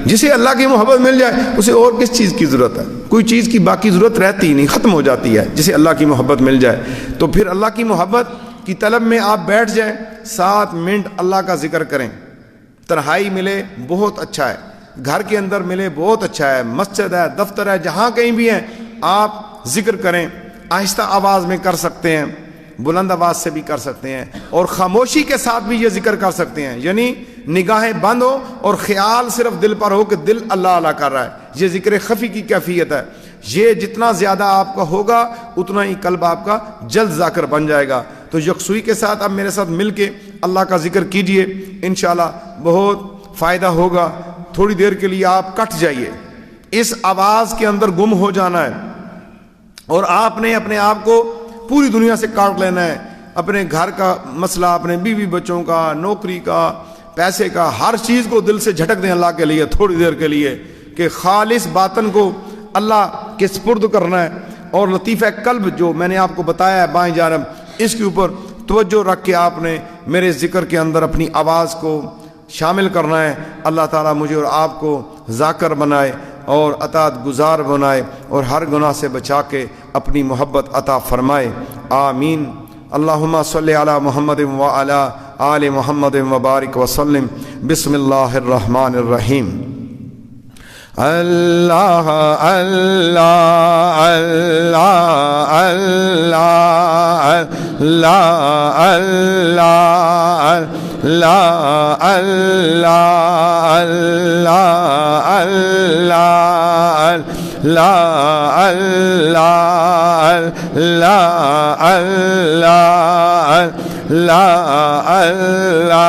جسے اللہ کی محبت مل جائے اسے اور کس چیز کی ضرورت ہے؟ کوئی چیز کی باقی ضرورت رہتی ہی نہیں، ختم ہو جاتی ہے جسے اللہ کی محبت مل جائے۔ تو پھر اللہ کی محبت کی طلب میں آپ بیٹھ جائیں، 7 منٹ اللہ کا ذکر کریں۔ تنہائی ملے بہت اچھا ہے، گھر کے اندر ملے بہت اچھا ہے، مسجد ہے، دفتر ہے، جہاں کہیں بھی ہیں آپ ذکر کریں۔ آہستہ آواز میں کر سکتے ہیں، بلند آواز سے بھی کر سکتے ہیں، اور خاموشی کے ساتھ بھی یہ ذکر کر سکتے ہیں، یعنی نگاہیں بند ہو اور خیال صرف دل پر ہو کہ دل اللہ اللہ کر رہا ہے۔ یہ ذکر خفی کی کیفیت ہے۔ یہ جتنا زیادہ آپ کا ہوگا اتنا ہی قلب آپ کا جلد ذاکر بن جائے گا۔ تو یکسوئی کے ساتھ اب میرے ساتھ مل کے اللہ کا ذکر کیجئے، انشاءاللہ بہت فائدہ ہوگا۔ تھوڑی دیر کے لیے آپ کٹ جائیے، اس آواز کے اندر گم ہو جانا ہے، اور آپ نے اپنے آپ کو پوری دنیا سے کاٹ لینا ہے۔ اپنے گھر کا مسئلہ، اپنے بیوی بچوں کا، نوکری کا، پیسے کا، ہر چیز کو دل سے جھٹک دیں اللہ کے لیے تھوڑی دیر کے لیے، کہ خالص باطن کو اللہ کے سپرد کرنا ہے۔ اور لطیفہ قلب جو میں نے آپ کو بتایا ہے بائیں جانب، اس کے اوپر توجہ رکھ کے آپ نے میرے ذکر کے اندر اپنی آواز کو شامل کرنا ہے۔ اللہ تعالیٰ مجھے اور آپ کو ذاکر بنائے اور اطاعت گزار بنائے، اور ہر گناہ سے بچا کے اپنی محبت عطا فرمائے، آمین۔ اللہم صلی علی محمد وعلی آل محمد وبارک وسلم۔ بسم اللہ الرحمن الرحیم۔ اللہ اللہ اللہ اللہ اللہ اللہ اللہ اللہ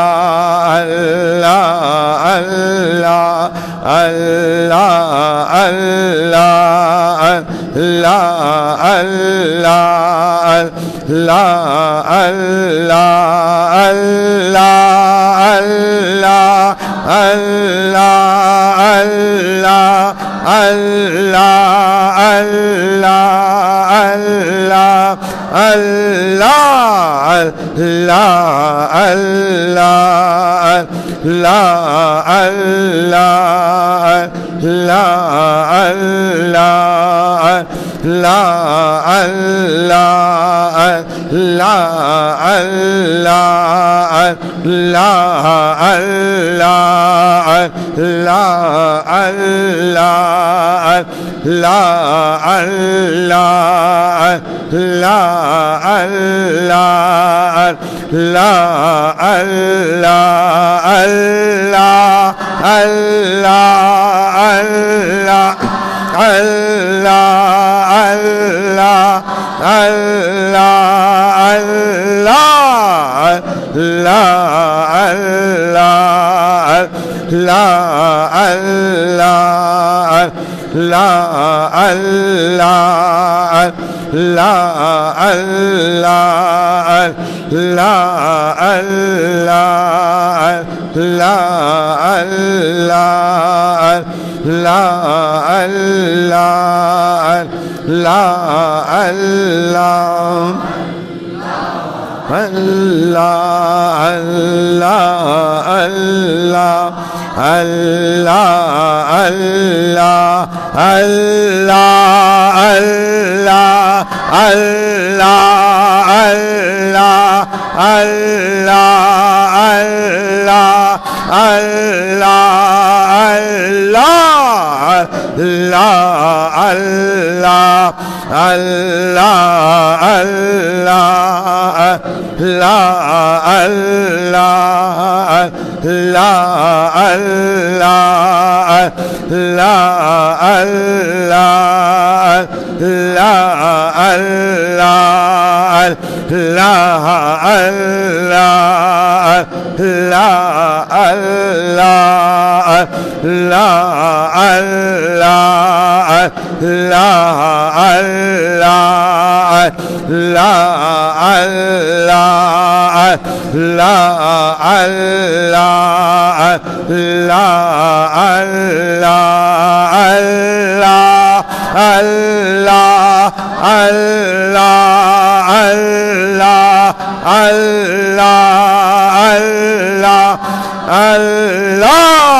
اللہ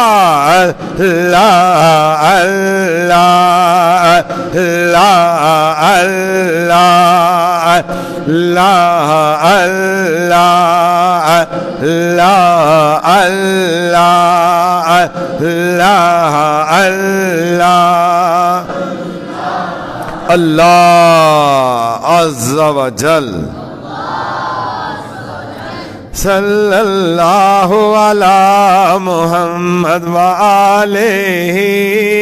اللہ اللہ اللہ اللہ اللہ اللہ اللہ اللہ عز و جل صلی اللہ علی محمد وآلہ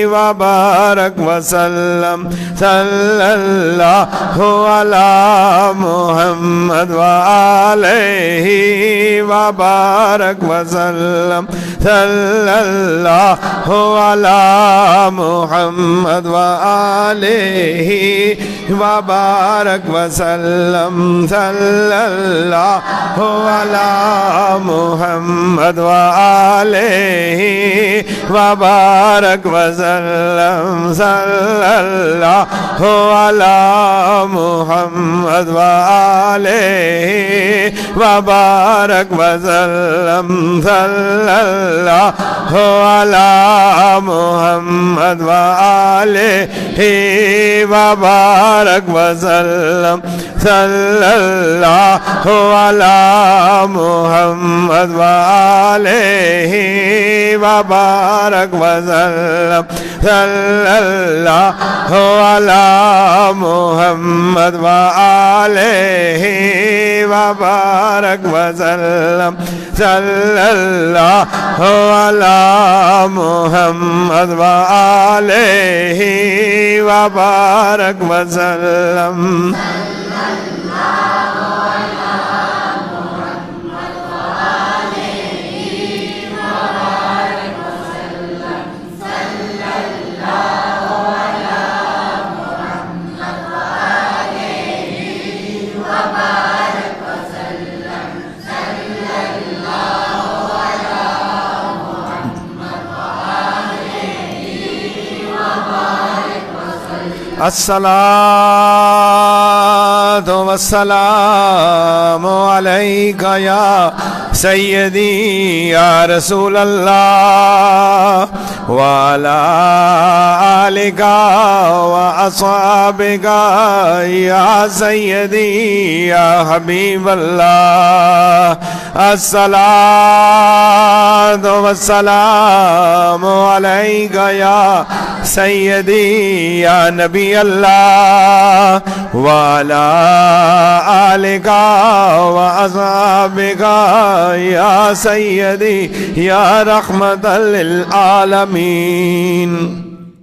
وبارک وسلم صلی اللہ علی محمد وآلہ وبارک وسلم صلی اللہ علی محمد وآلہ وبارک وسلم صلی اللہ علی محمد وآلہ وبارک وسلم صلی اللہ علی محمد وآلہ وبارک وسلم صلی اللہ علی محمد وآلہ وبارک وسلم صلی اللہ علی محمد وآلہ وبارک وسلم صلی اللہ علی محمد وآلہ وبارک وسلم صلی اللہ علی محمد وآلہ وبارک وسلم الصلاة والسلام عليك يا سيدي يا رسول الله وعلى آلك وأصحابك يا سيدي يا حبيب الله الصلاة والسلام عليك يا سيدي يا نبي الله وعلى آلك وأصحابك يا سيدي يا رحمة للعالمين